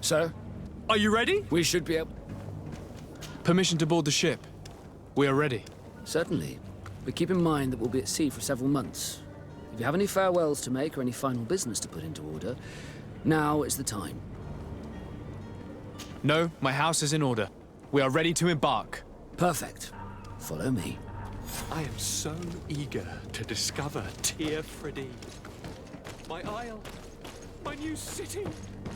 Sir, Are you ready? we should be able... Permission to board the ship. We are ready. Certainly. But keep in mind that we'll be at sea for several months. If you have any farewells to make or any final business to put into order, now is the time. No, my house is in order. We are ready to embark. Perfect. Follow me. I am so eager to discover Teer Fradee. My isle, my new city.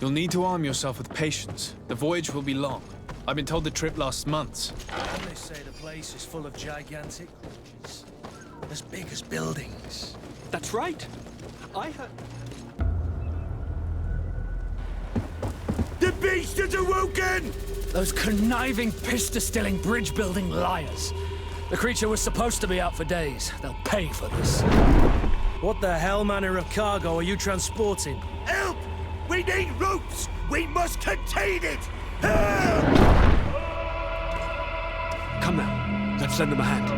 You'll need to arm yourself with patience. The voyage will be long. I've been told the trip lasts months. And they say the place is full of gigantic creatures, as big as buildings. That's right. I heard. The beast has awoken! Those conniving, piss-distilling, bridge-building liars. The creature was supposed to be out for days. They'll pay for this. What the hell manner of cargo are you transporting? Help! We need ropes! We must contain it! Help! Come now, let's lend them a hand.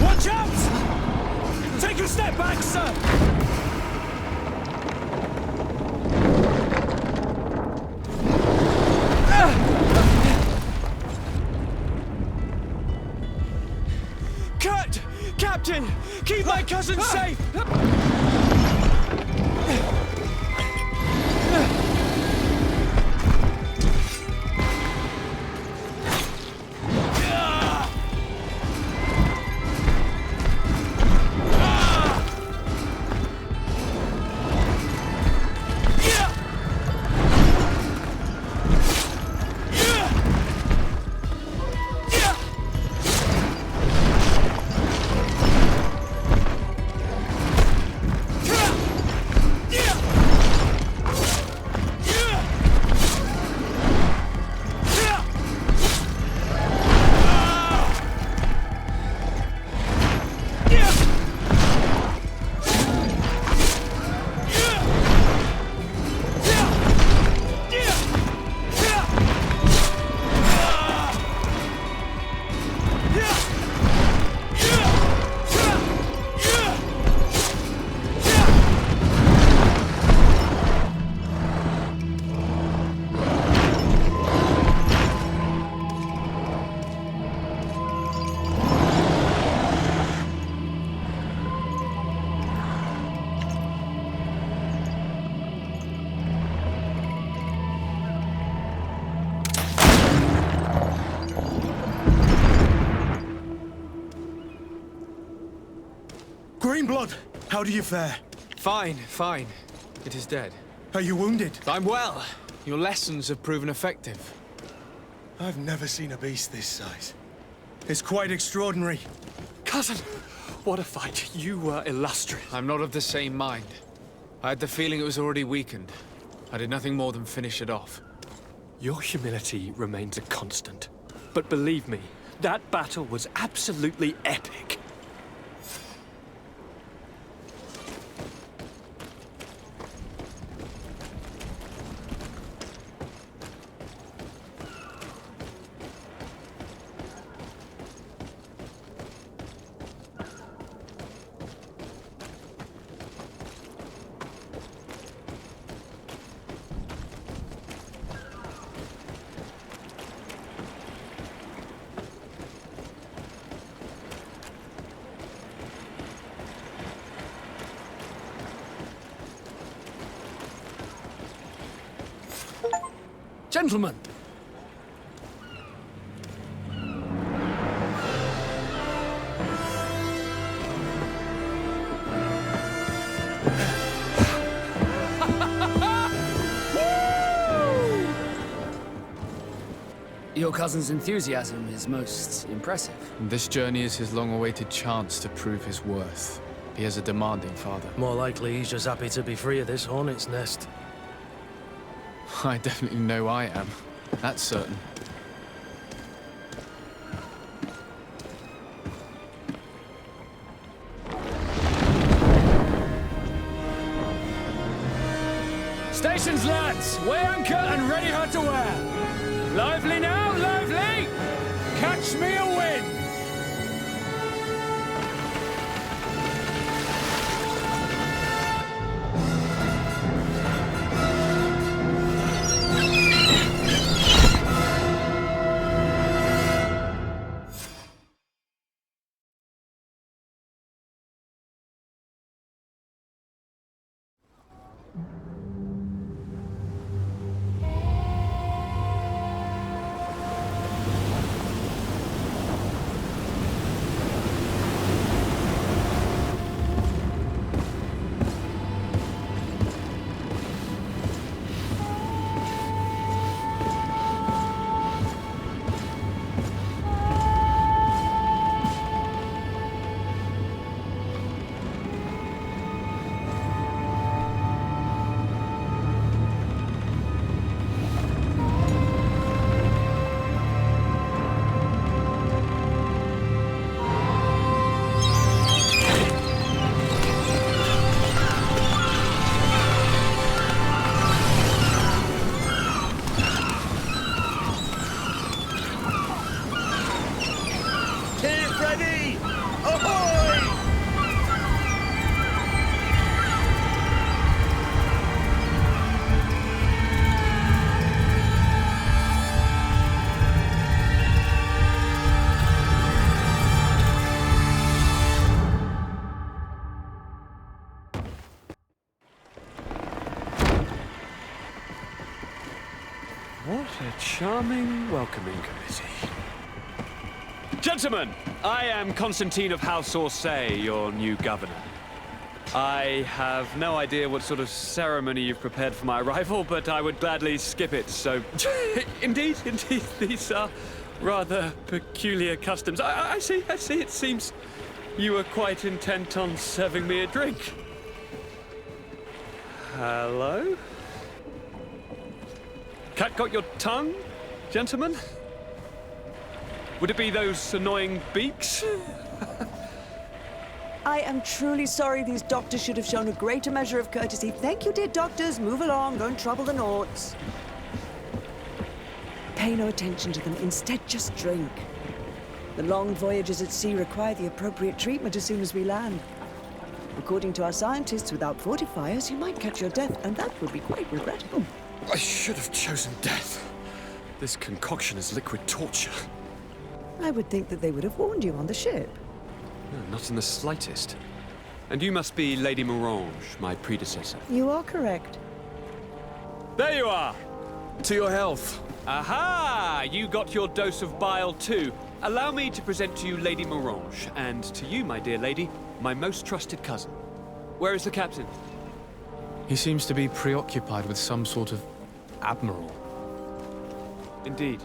Watch out! Take a step back, sir! Cut! Captain! Keep my cousin safe! Greenblood, how do you fare? Fine, fine. It is dead. Are you wounded? I'm well. Your lessons have proven effective. I've never seen a beast this size. It's quite extraordinary. Cousin, what a fight. You were illustrious. I'm not of the same mind. I had the feeling it was already weakened. I did nothing more than finish it off. Your humility remains a constant. But believe me, that battle was absolutely epic. Gentlemen! Your cousin's enthusiasm is most impressive. This journey is his long-awaited chance to prove his worth. He has a demanding father. More likely he's just happy to be free of this hornet's nest. I definitely know I am. That's certain. Stations, lads! Weigh anchor and ready her to wear! Lively now, lively! Catch me a win! Teer Fradee! Ahoy! What a charming welcoming committee. Gentlemen, I am Constantine of House Orsay, your new governor. I have no idea what sort of ceremony you've prepared for my arrival, but I would gladly skip it, so... indeed, these are rather peculiar customs. I see, it seems you were quite intent on serving me a drink. Hello? Cat got your tongue, gentlemen? Would it be those annoying beaks? I am truly sorry. These doctors should have shown a greater measure of courtesy. Thank you, dear doctors. Move along. Don't trouble the Naughts. Pay no attention to them. Instead, just drink. The long voyages at sea require the appropriate treatment as soon as we land. According to our scientists, without fortifiers, you might catch your death, and that would be quite regrettable. I should have chosen death. This concoction is liquid torture. I would think that they would have warned you on the ship. No, not in the slightest. And you must be Lady Morange, my predecessor. You are correct. There you are! To your health. Aha! You got your dose of bile too. Allow me to present to you Lady Morange, and to you, my dear lady, my most trusted cousin. Where is the captain? He seems to be preoccupied with some sort of admiral. Indeed.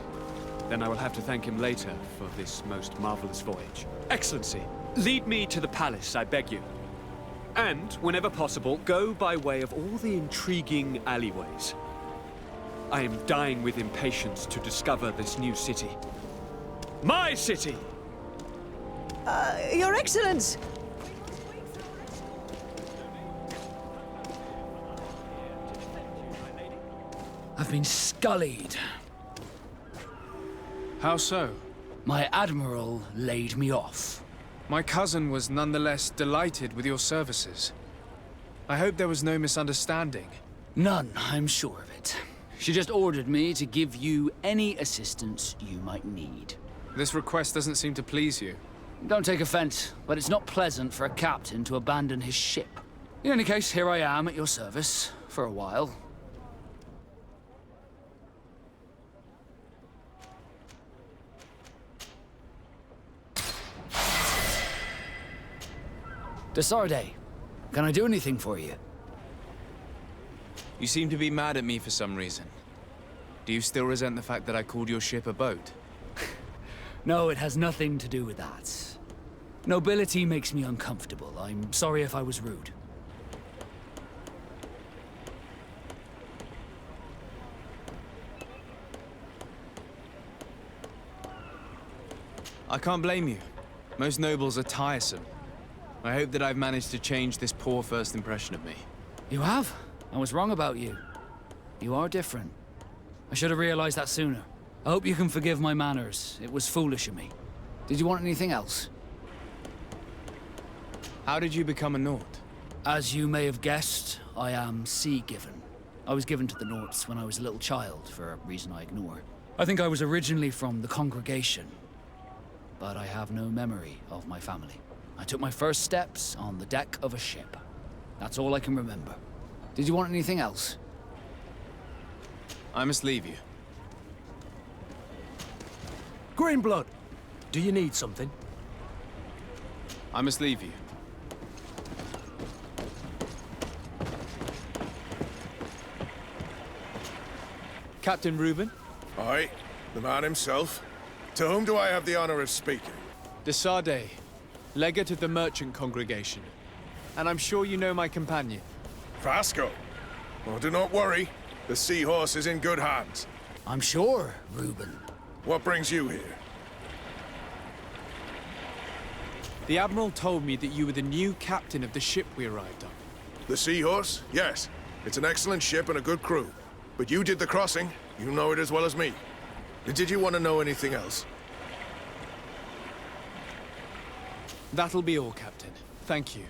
Then I will have to thank him later for this most marvelous voyage. Excellency, lead me to the palace, I beg you. And, whenever possible, go by way of all the intriguing alleyways. I am dying with impatience to discover this new city. My city! Your Excellence! I've been scullied. How so? My admiral laid me off. My cousin was nonetheless delighted with your services. I hope there was no misunderstanding. None, I'm sure of it. She just ordered me to give you any assistance you might need. This request doesn't seem to please you. Don't take offense, but it's not pleasant for a captain to abandon his ship. In any case, here I am at your service, for a while. Desarde, can I do anything for you? You seem to be mad at me for some reason. Do you still resent the fact that I called your ship a boat? No, it has nothing to do with that. Nobility makes me uncomfortable. I'm sorry if I was rude. I can't blame you. Most nobles are tiresome. I hope that I've managed to change this poor first impression of me. You have? I was wrong about you. You are different. I should have realized that sooner. I hope you can forgive my manners. It was foolish of me. Did you want anything else? How did you become a Nord? As you may have guessed, I am sea-given. I was given to the Norts when I was a little child, for a reason I ignore. I think I was originally from the congregation, but I have no memory of my family. I took my first steps on the deck of a ship. That's all I can remember. Did you want anything else? I must leave you. Greenblood, do you need something? I must leave you. Captain Reuben? Aye, the man himself. To whom do I have the honor of speaking? De Sade, legate of the merchant congregation. And I'm sure you know my companion. Vasco. Oh, do not worry. The seahorse is in good hands. I'm sure, Reuben. What brings you here? The Admiral told me that you were the new captain of the ship we arrived on. The Seahorse? Yes. It's an excellent ship and a good crew. But you did the crossing. You know it as well as me. Did you want to know anything else? That'll be all, Captain. Thank you.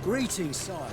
Greetings, sire.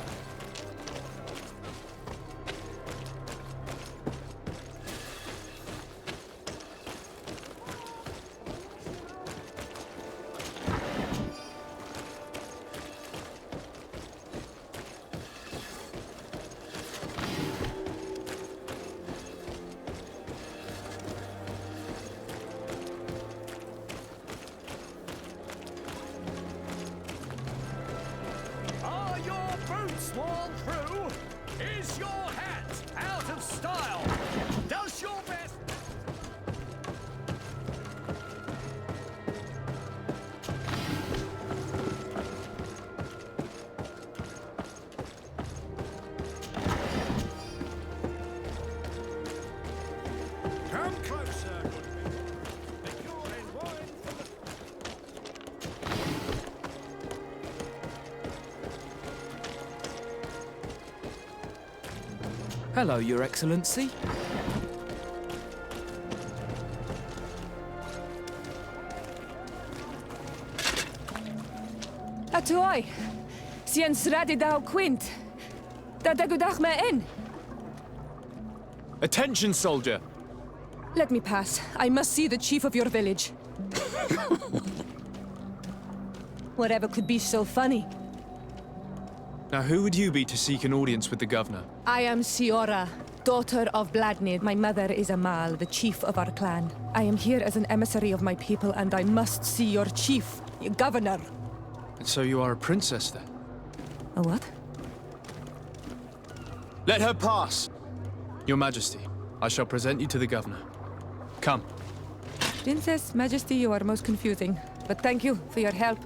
Hello, Your Excellency. Atoy, Siens Radidau Quint. Dadagudach me in. Attention, soldier! Let me pass. I must see the chief of your village. Whatever could be so funny? Now, who would you be to seek an audience with the governor? I am Siora, daughter of Bladnid. My mother is Amal, the chief of our clan. I am here as an emissary of my people, and I must see your chief, your governor. And so you are a princess, then? A what? Let her pass! Your Majesty, I shall present you to the governor. Come. Princess, Majesty, you are most confusing. But thank you for your help.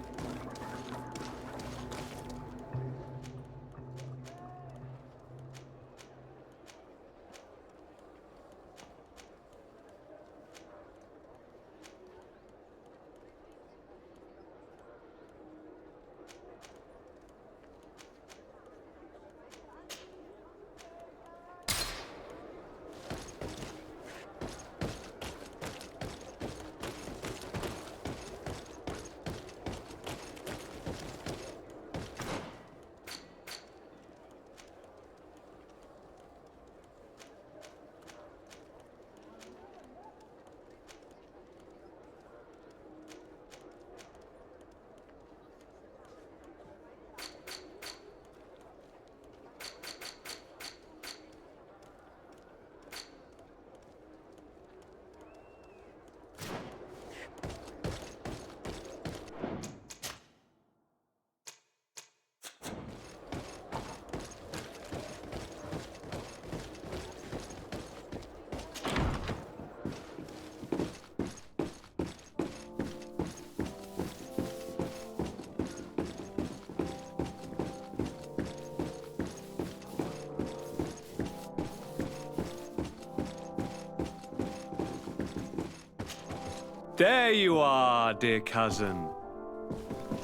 There you are, dear cousin.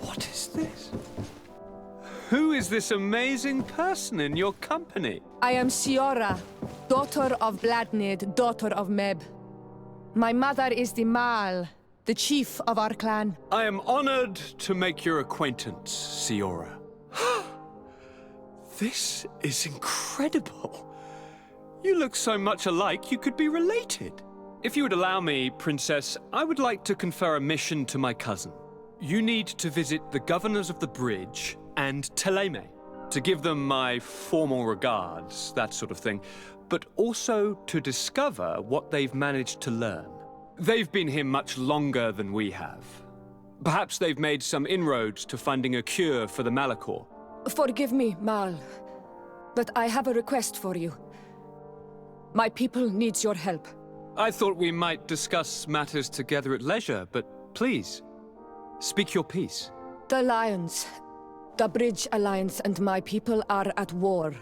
What is this? Who is this amazing person in your company? I am Siora, daughter of Bladnid, daughter of Meb. My mother is the Mal, the chief of our clan. I am honored to make your acquaintance, Siora. This is incredible. You look so much alike you could be related. If you would allow me, Princess, I would like to confer a mission to my cousin. You need to visit the governors of the bridge and Teleme, to give them my formal regards, that sort of thing, but also to discover what they've managed to learn. They've been here much longer than we have. Perhaps they've made some inroads to finding a cure for the Malachor. Forgive me, Mal, but I have a request for you. My people needs your help. I thought we might discuss matters together at leisure, but please, speak your piece. The Lions, the Bridge Alliance and my people are at war.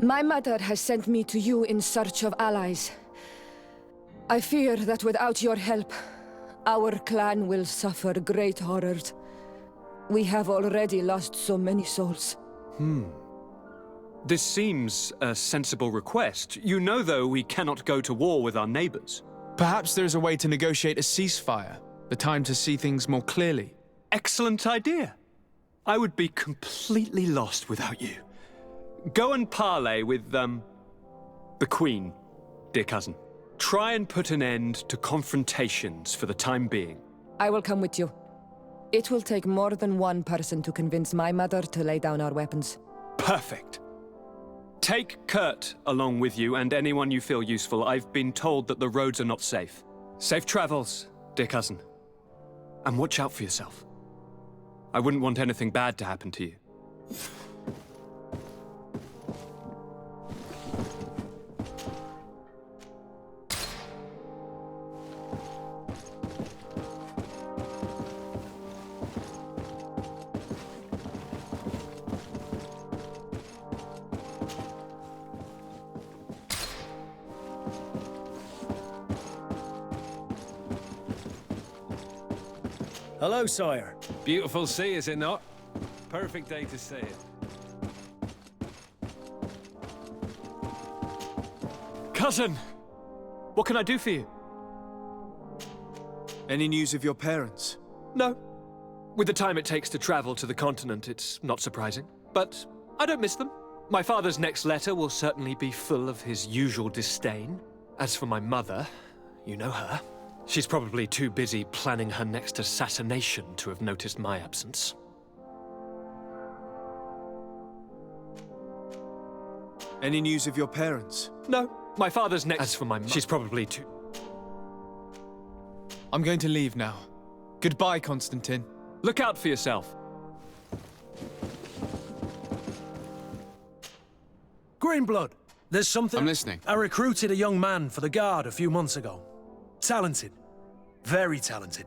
My mother has sent me to you in search of allies. I fear that without your help, our clan will suffer great horrors. We have already lost so many souls. This seems a sensible request. You know, though, we cannot go to war with our neighbors. Perhaps there is a way to negotiate a ceasefire, the time to see things more clearly. Excellent idea. I would be completely lost without you. Go and parley with, the Queen, dear cousin. Try and put an end to confrontations for the time being. I will come with you. It will take more than one person to convince my mother to lay down our weapons. Perfect. Take Kurt along with you and anyone you feel useful. I've been told that the roads are not safe. Safe travels, dear cousin. And watch out for yourself. I wouldn't want anything bad to happen to you. Hello, sire. Beautiful sea, is it not? Perfect day to see it. Cousin! What can I do for you? Any news of your parents? No. With the time it takes to travel to the continent, it's not surprising. But I don't miss them. My father's next letter will certainly be full of his usual disdain. As for my mother, you know her. She's probably too busy planning her next assassination to have noticed my absence. Any news of your parents? No. My father's next... As for my mother, she's probably too... I'm going to leave now. Goodbye, Constantine. Look out for yourself. Greenblood, there's something... I'm listening. I recruited a young man for the Guard a few months ago. Talented. Very talented.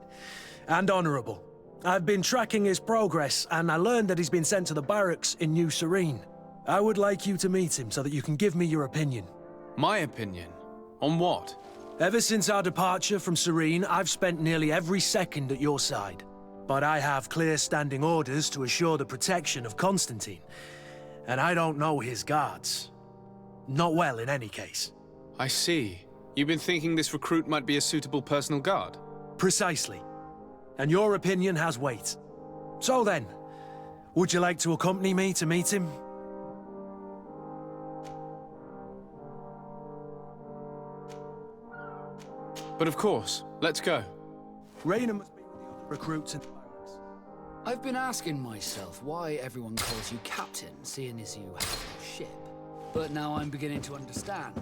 And honorable. I've been tracking his progress, and I learned that he's been sent to the barracks in New Serene. I would like you to meet him so that you can give me your opinion. My opinion? On what? Ever since our departure from Serene, I've spent nearly every second at your side. But I have clear standing orders to assure the protection of Constantine. And I don't know his guards. Not well, in any case. I see. You've been thinking this recruit might be a suitable personal guard? Precisely. And your opinion has weight. So then, would you like to accompany me to meet him? But of course, let's go. Raina must be with the other recruits in the barracks. I've been asking myself why everyone calls you captain, seeing as you have a ship. But now I'm beginning to understand.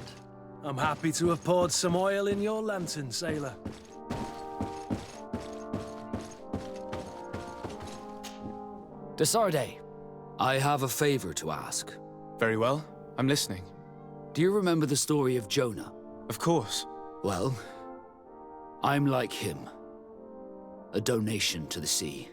I'm happy to have poured some oil in your lantern, sailor. Desarde, I have a favor to ask. Very well. I'm listening. Do you remember the story of Jonah? Of course. Well, I'm like him. A donation to the sea.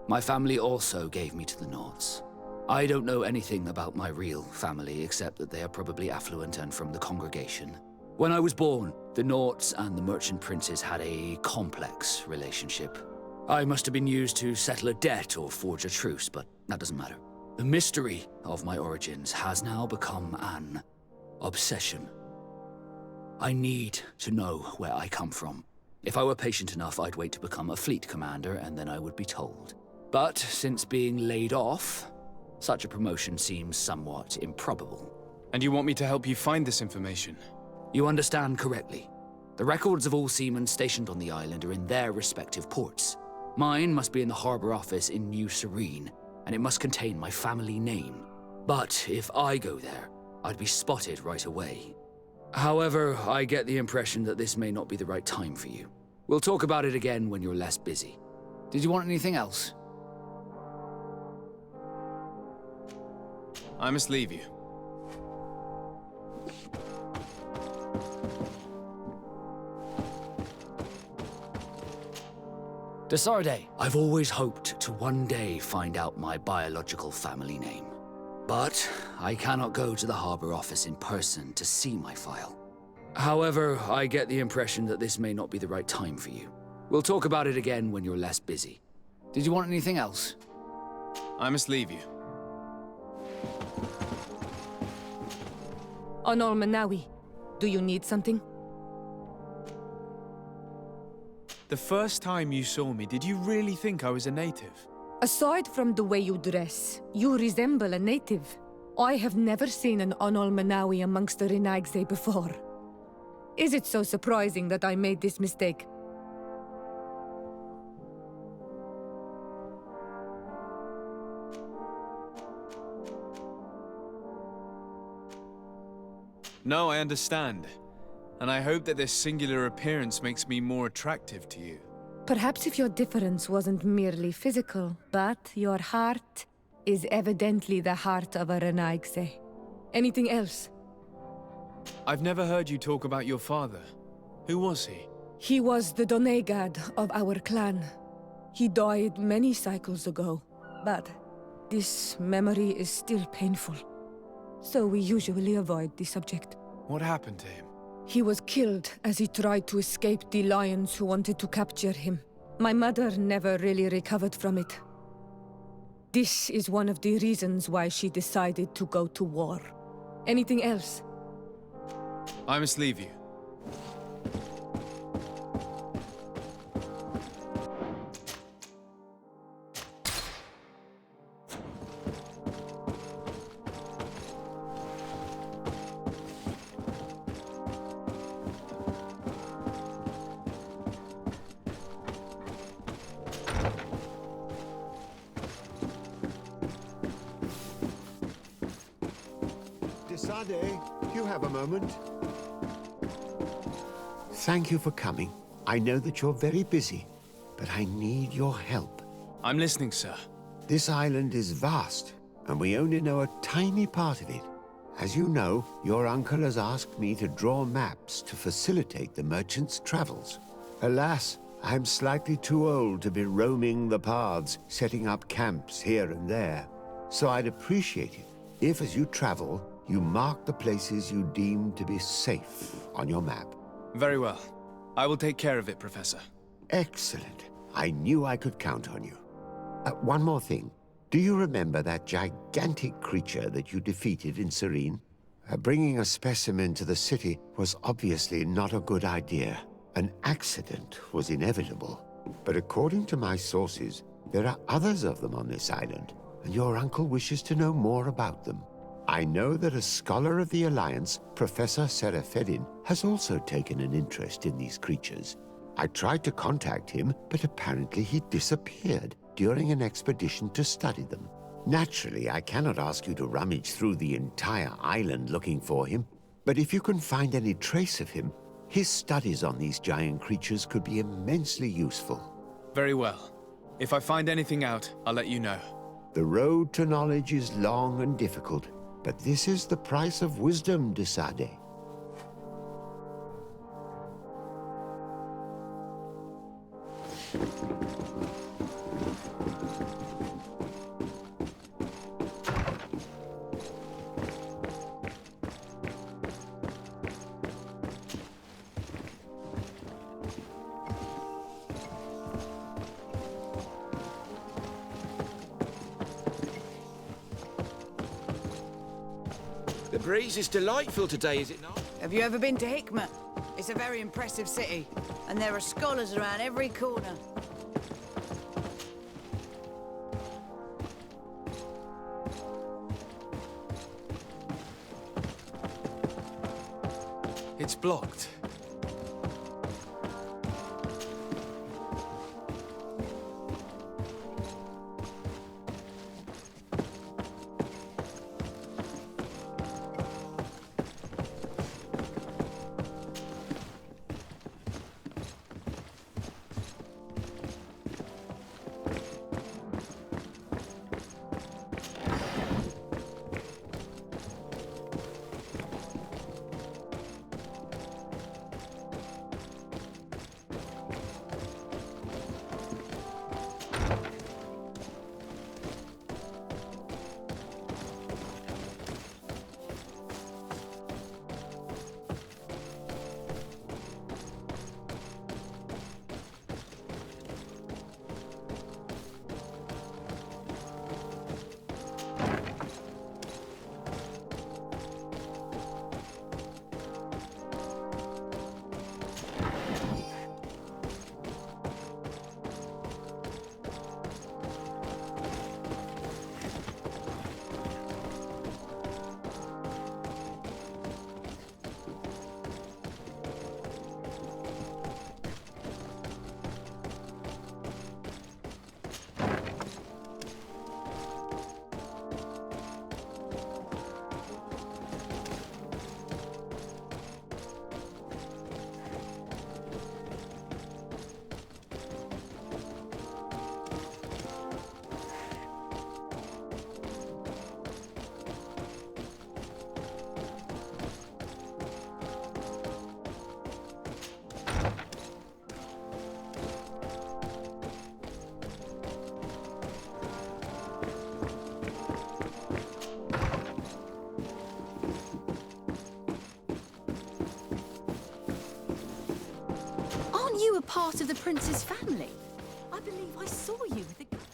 My family also gave me to the Nords. I don't know anything about my real family, except that they are probably affluent and from the congregation. When I was born, the Nords and the merchant princes had a complex relationship. I must have been used to settle a debt or forge a truce, but that doesn't matter. The mystery of my origins has now become an obsession. I need to know where I come from. If I were patient enough, I'd wait to become a fleet commander, and then I would be told. But since being laid off, such a promotion seems somewhat improbable. And you want me to help you find this information? You understand correctly. The records of all seamen stationed on the island are in their respective ports. Mine must be in the harbor office in New Serene, and it must contain my family name. But if I go there, I'd be spotted right away. However, I get the impression that this may not be the right time for you. We'll talk about it again when you're less busy. Did you want anything else? I must leave you. Desarde, I've always hoped to one day find out my biological family name. But I cannot go to the harbor office in person to see my file. However, I get the impression that this may not be the right time for you. We'll talk about it again when you're less busy. Did you want anything else? I must leave you. Onol Manawi, do you need something? The first time you saw me, did you really think I was a native? Aside from the way you dress, you resemble a native. I have never seen an Onol Manawi amongst the Renaigse before. Is it so surprising that I made this mistake? No, I understand. And I hope that this singular appearance makes me more attractive to you. Perhaps if your difference wasn't merely physical, but your heart is evidently the heart of a Renaigse. Anything else? I've never heard you talk about your father. Who was he? He was the Donegad of our clan. He died many cycles ago, but this memory is still painful. So we usually avoid the subject. What happened to him? He was killed as he tried to escape the lions who wanted to capture him. My mother never really recovered from it. This is one of the reasons why she decided to go to war. Anything else? I must leave you. Sade, do you have a moment? Thank you for coming. I know that you're very busy, but I need your help. I'm listening, sir. This island is vast, and we only know a tiny part of it. As you know, your uncle has asked me to draw maps to facilitate the merchant's travels. Alas, I'm slightly too old to be roaming the paths, setting up camps here and there. So I'd appreciate it if, as you travel, you mark the places you deem to be safe on your map. Very well. I will take care of it, Professor. Excellent. I knew I could count on you. One more thing. Do you remember that gigantic creature that you defeated in Serene? Bringing a specimen to the city was obviously not a good idea. An accident was inevitable. But according to my sources, there are others of them on this island, and your uncle wishes to know more about them. I know that a scholar of the Alliance, Professor Teer Fradee, has also taken an interest in these creatures. I tried to contact him, but apparently he disappeared during an expedition to study them. Naturally, I cannot ask you to rummage through the entire island looking for him, but if you can find any trace of him, his studies on these giant creatures could be immensely useful. Very well. If I find anything out, I'll let you know. The road to knowledge is long and difficult, but this is the price of wisdom, de Sade. The breeze is delightful today, is it not? Have you ever been to Hikmet? It's a very impressive city, and there are scholars around every corner. It's blocked. You were part of the prince's family. I believe I saw you with the governor.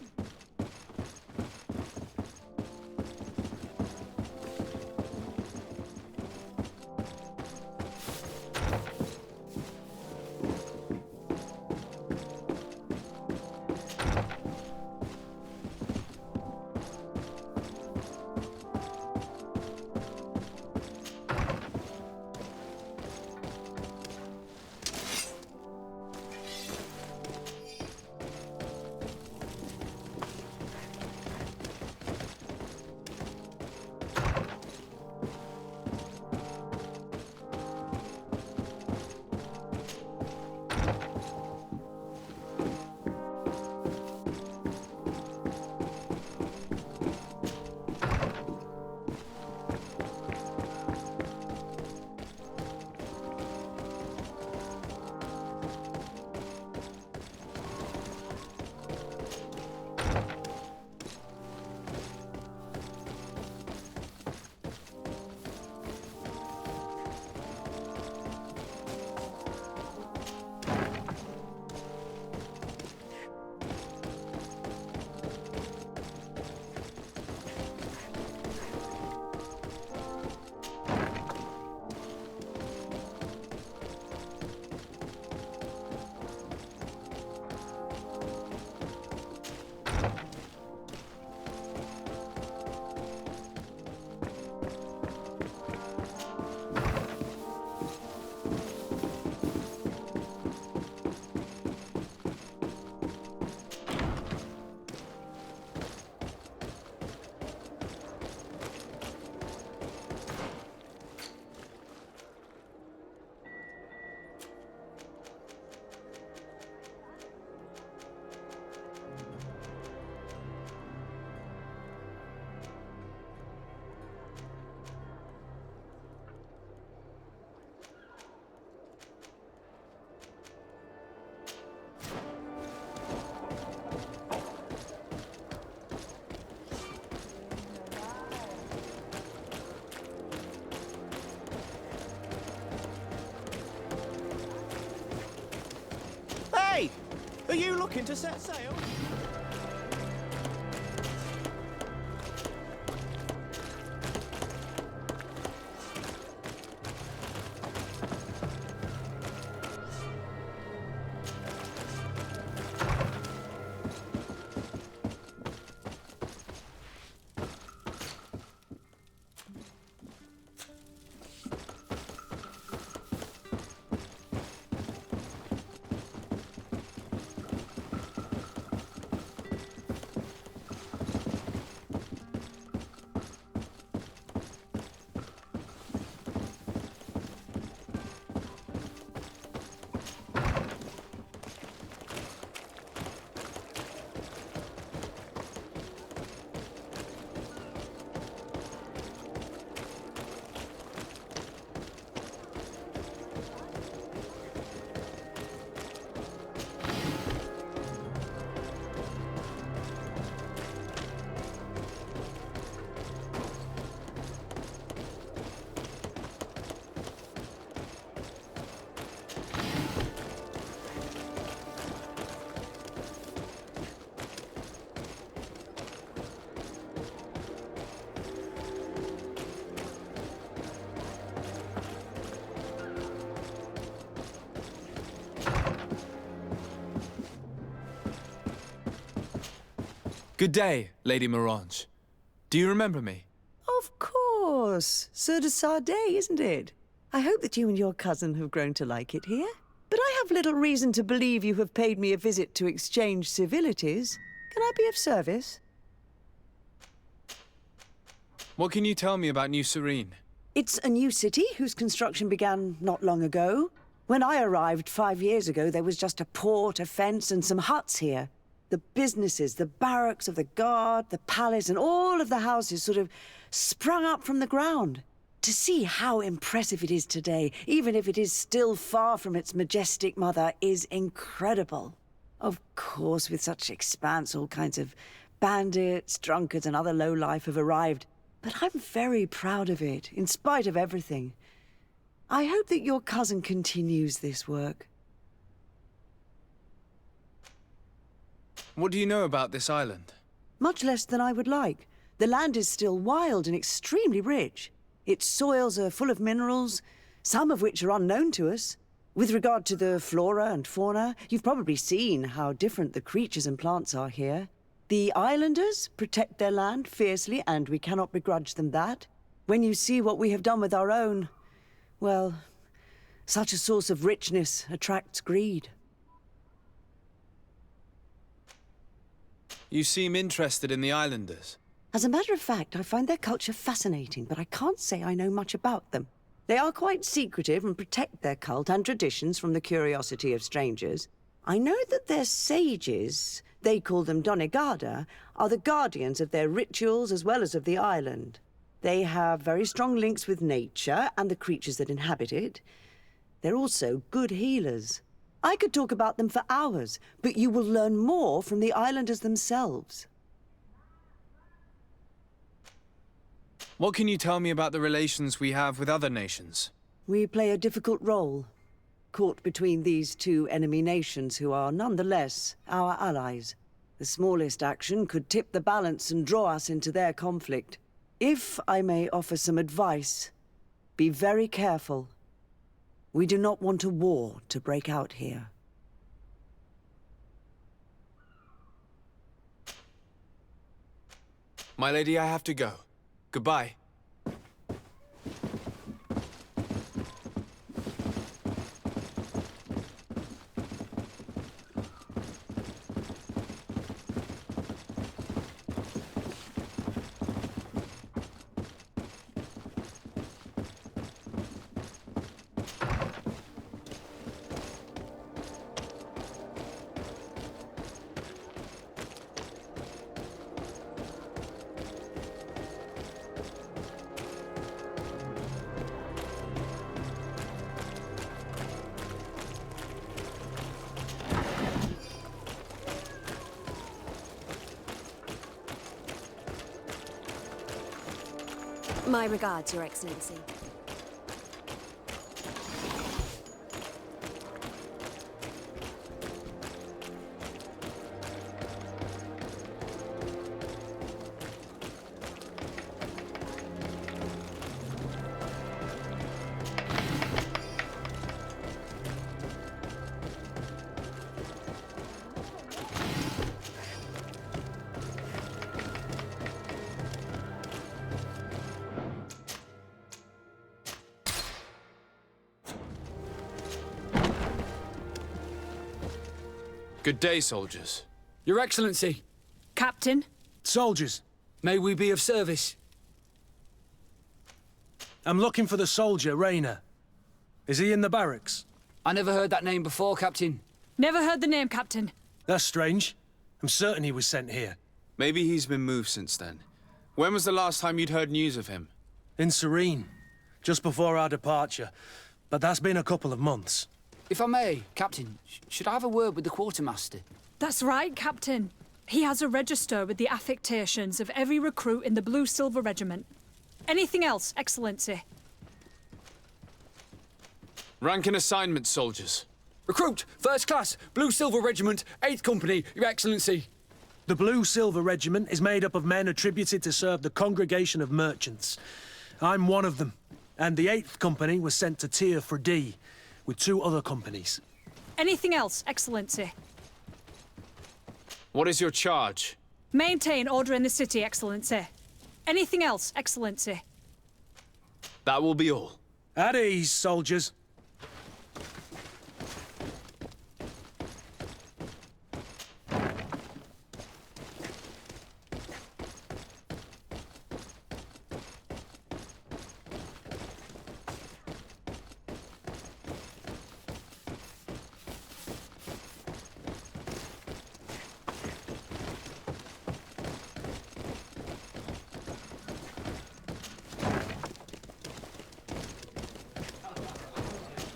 Are you looking to set sail? Good day, Lady Morange. Do you remember me? Of course. Sir de Sardé, isn't it? I hope that you and your cousin have grown to like it here. But I have little reason to believe you have paid me a visit to exchange civilities. Can I be of service? What can you tell me about New Serene? It's a new city whose construction began not long ago. When I arrived 5 years ago, there was just a port, a fence, and some huts here. The businesses, the barracks of the guard, the palace, and all of the houses sort of sprung up from the ground. To see how impressive it is today, even if it is still far from its majestic mother, is incredible. Of course, with such expanse, all kinds of bandits, drunkards, and other lowlife have arrived. But I'm very proud of it, in spite of everything. I hope that your cousin continues this work. What do you know about this island? Much less than I would like. The land is still wild and extremely rich. Its soils are full of minerals, some of which are unknown to us. With regard to the flora and fauna, you've probably seen how different the creatures and plants are here. The islanders protect their land fiercely, and we cannot begrudge them that. When you see what we have done with our own, well, such a source of richness attracts greed. You seem interested in the islanders. As a matter of fact, I find their culture fascinating, but I can't say I know much about them. They are quite secretive and protect their cult and traditions from the curiosity of strangers. I know that their sages, they call them Donegada, are the guardians of their rituals as well as of the island. They have very strong links with nature and the creatures that inhabit it. They're also good healers. I could talk about them for hours, but you will learn more from the islanders themselves. What can you tell me about the relations we have with other nations? We play a difficult role, caught between these two enemy nations who are nonetheless our allies. The smallest action could tip the balance and draw us into their conflict. If I may offer some advice, be very careful. We do not want a war to break out here. My lady, I have to go. Goodbye. My regards, Your Excellency. Good day, soldiers. Your Excellency, Captain? Soldiers, may we be of service? I'm looking for the soldier, Rayner. Is he in the barracks? I never heard that name before, Captain. Never heard the name, Captain. That's strange. I'm certain he was sent here. Maybe he's been moved since then. When was the last time you'd heard news of him? In Serene, just before our departure. But that's been a couple of months. If I may, Captain, should I have a word with the quartermaster? That's right, Captain. He has a register with the affectations of every recruit in the Blue-Silver Regiment. Anything else, Excellency? Rank and assignment, soldiers. Recruit, first class, Blue-Silver Regiment, 8th Company, Your Excellency. The Blue-Silver Regiment is made up of men attributed to serve the Congregation of Merchants. I'm one of them, and the 8th Company was sent to Teer Fradee with 2 other companies. Anything else, Excellency? What is your charge? Maintain order in the city, Excellency. Anything else, Excellency? That will be all. At ease, soldiers.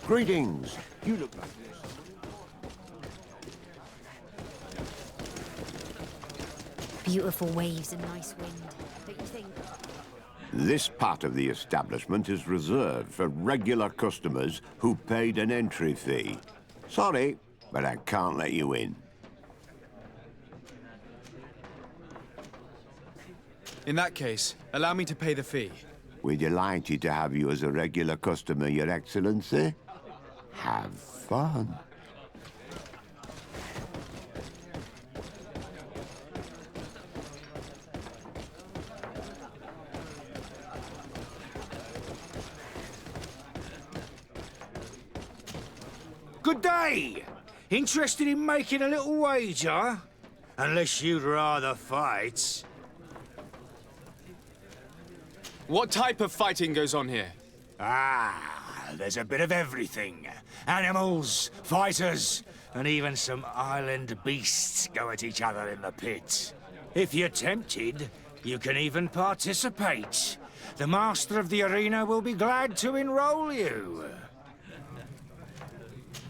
Greetings. You look like this. Beautiful waves and nice wind, don't you think? This part of the establishment is reserved for regular customers who paid an entry fee. Sorry, but I can't let you in. In that case, allow me to pay the fee. We're delighted to have you as a regular customer, Your Excellency. Have fun. Good day! Interested in making a little wager? Unless you'd rather fight. What type of fighting goes on here? There's a bit of everything. Animals, fighters, and even some island beasts go at each other in the pit. If you're tempted, you can even participate. The master of the arena will be glad to enroll you.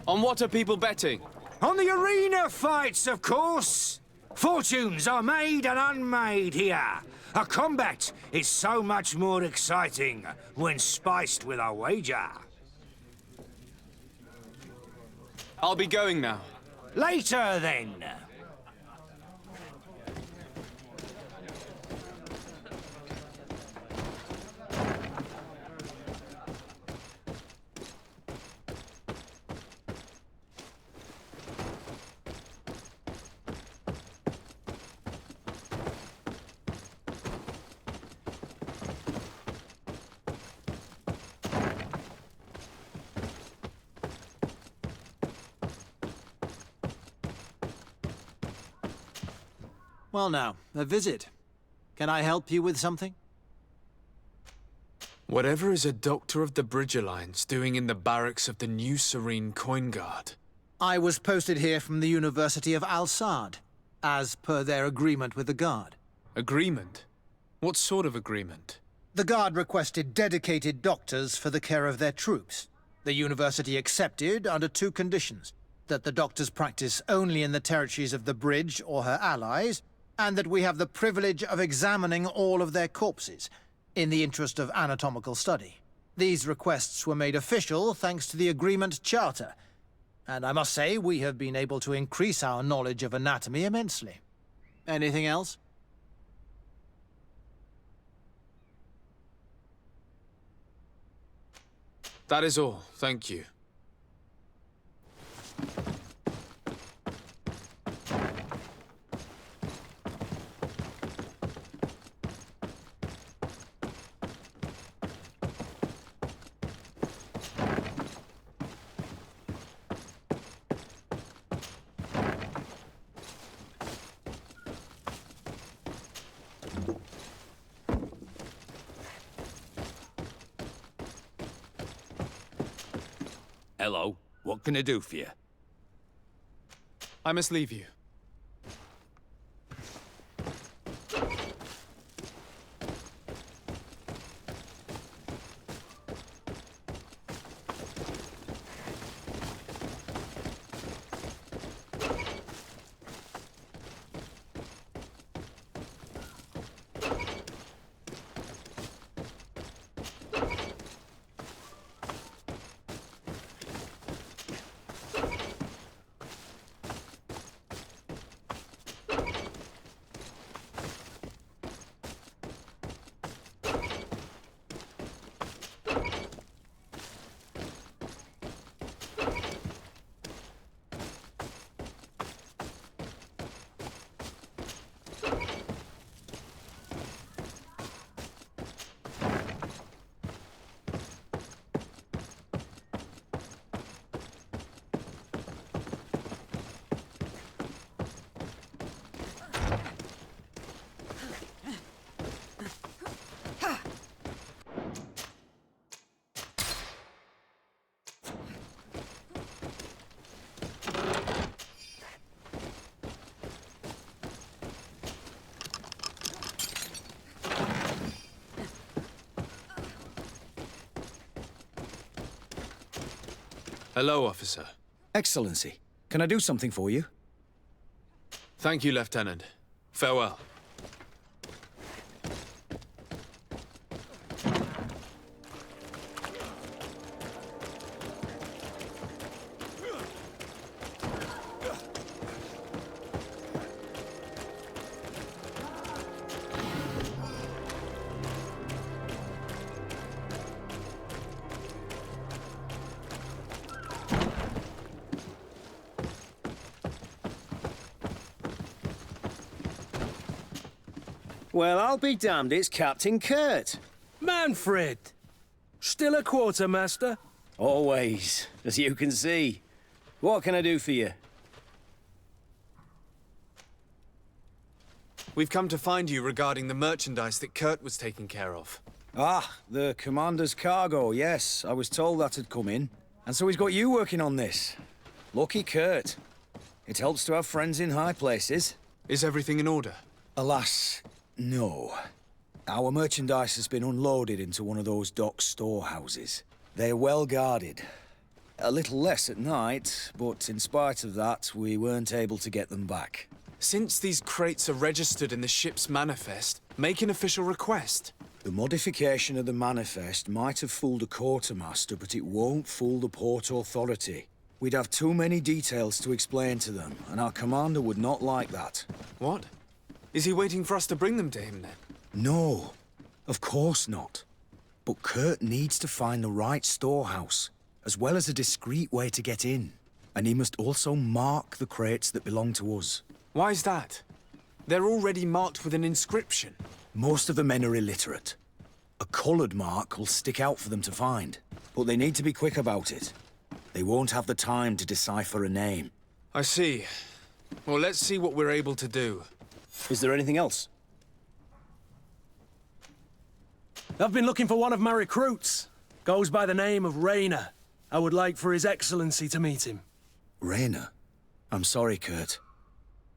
On what are people betting? On the arena fights, of course. Fortunes are made and unmade here. A combat is so much more exciting when spiced with a wager. I'll be going now. Later, then. Well now, a visit. Can I help you with something? Whatever is a doctor of the Bridge Alliance doing in the barracks of the New Serene Coin Guard? I was posted here from the University of Al-Saad, as per their agreement with the Guard. Agreement? What sort of agreement? The Guard requested dedicated doctors for the care of their troops. The University accepted under 2 conditions: that the doctors practice only in the territories of the Bridge or her allies, and that we have the privilege of examining all of their corpses, in the interest of anatomical study. These requests were made official thanks to the Agreement Charter, and I must say we have been able to increase our knowledge of anatomy immensely. Anything else? That is all, thank you. Hello. What can I do for you? I must leave you. Hello, officer. Excellency, can I do something for you? Thank you, Lieutenant. Farewell. Well, I'll be damned, it's Captain Kurt. Manfred! Still a quartermaster? Always, as you can see. What can I do for you? We've come to find you regarding the merchandise that Kurt was taking care of. Ah, the commander's cargo, yes. I was told that had come in. And so he's got you working on this. Lucky Kurt. It helps to have friends in high places. Is everything in order? Alas, no. Our merchandise has been unloaded into one of those dock storehouses. They're well guarded. A little less at night, but in spite of that, we weren't able to get them back. Since these crates are registered in the ship's manifest, make an official request. The modification of the manifest might have fooled a quartermaster, but it won't fool the Port Authority. We'd have too many details to explain to them, and our commander would not like that. What? Is he waiting for us to bring them to him, then? No, of course not. But Kurt needs to find the right storehouse, as well as a discreet way to get in. And he must also mark the crates that belong to us. Why is that? They're already marked with an inscription. Most of the men are illiterate. A coloured mark will stick out for them to find, but they need to be quick about it. They won't have the time to decipher a name. I see. Well, let's see what we're able to do. Is there anything else? I've been looking for one of my recruits. Goes by the name of Rayner. I would like for His Excellency to meet him. Rayner? I'm sorry, Kurt.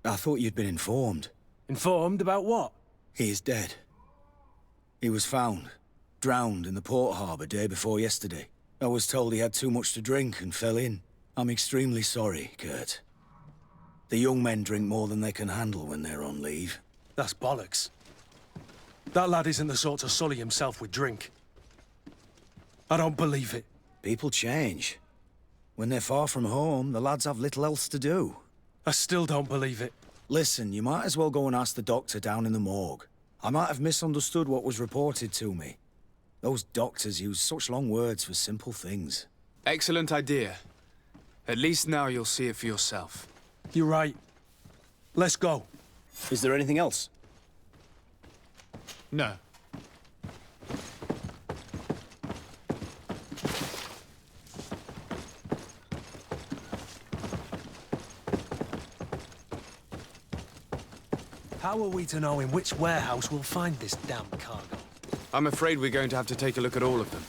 I thought you'd been informed. Informed about what? He is dead. He was found, drowned in the port harbour day before yesterday. I was told he had too much to drink and fell in. I'm extremely sorry, Kurt. The young men drink more than they can handle when they're on leave. That's bollocks. That lad isn't the sort to sully himself with drink. I don't believe it. People change. When they're far from home, the lads have little else to do. I still don't believe it. Listen, you might as well go and ask the doctor down in the morgue. I might have misunderstood what was reported to me. Those doctors use such long words for simple things. Excellent idea. At least now you'll see it for yourself. You're right. Let's go. Is there anything else? No. How are we to know in which warehouse we'll find this damn cargo? I'm afraid we're going to have to take a look at all of them.